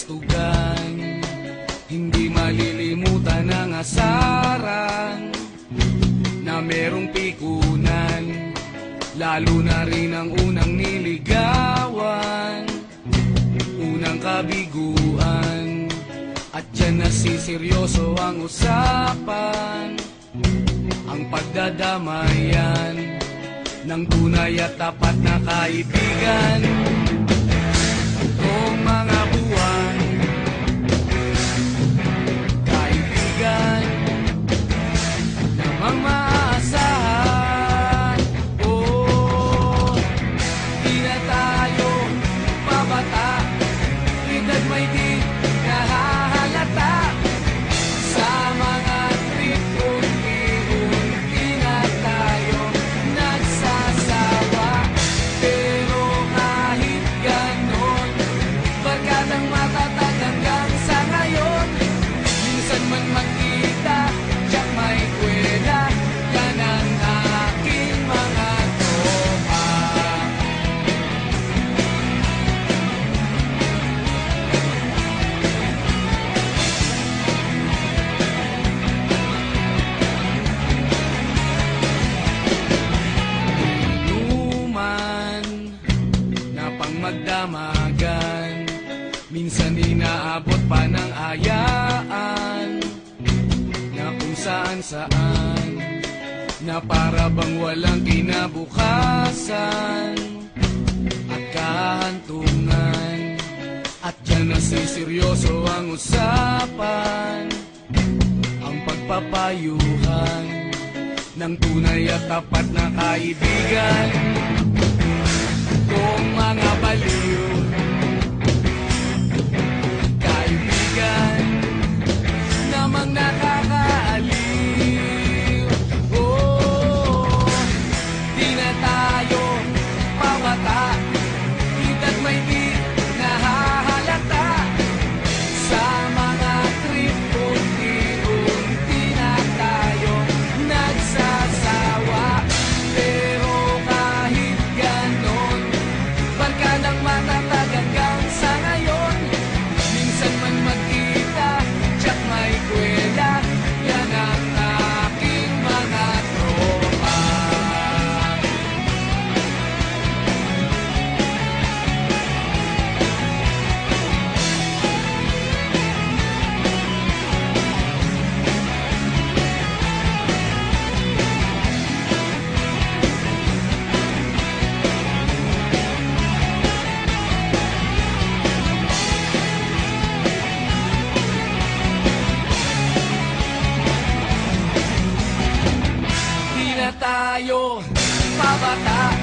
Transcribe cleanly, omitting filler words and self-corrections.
kabastugan. Hindi malilimutan ang asaran na merong pikunan, lalo na rin ang unang niligawan, unang kabiguan. At dyan nasiseryoso ang usapan, ang pagdadamayan ng tunay at tapat na kaibigan. Kung mga buwan, kaibigan namang maaasahan. Oh, di na tayo babata, edad may di nahahalata. Sa mga trip unti-unti na tayo nagsasawa. Pero kahit ganon, barkadang matatag hanggang sa ngayon. Minsan man magkita, tiyak may kwela, yan ang aking mga tropa. Inuman na pang magdamagan, minsan inaabot pa ng ayaan, na kung saan-saan, na para bang walang kinabukasan at kahantungan. At dyan nasiseryoso ang usapan, ang pagpapayuhan ng tunay at tapat na kaibigan. Kung mga baliw, kaibigan namang nakakaaliw. Oh, di na tayo pabata, edad may di nahahalata. Sa mga trip unti-unti na tayo nagsasawa. Pero kahit ganon, barkadang matatag hanggang sa ngayon. Minsan man magkita, tiyak may kwela, yan ang aking mga tropa. Di na tayo pabata,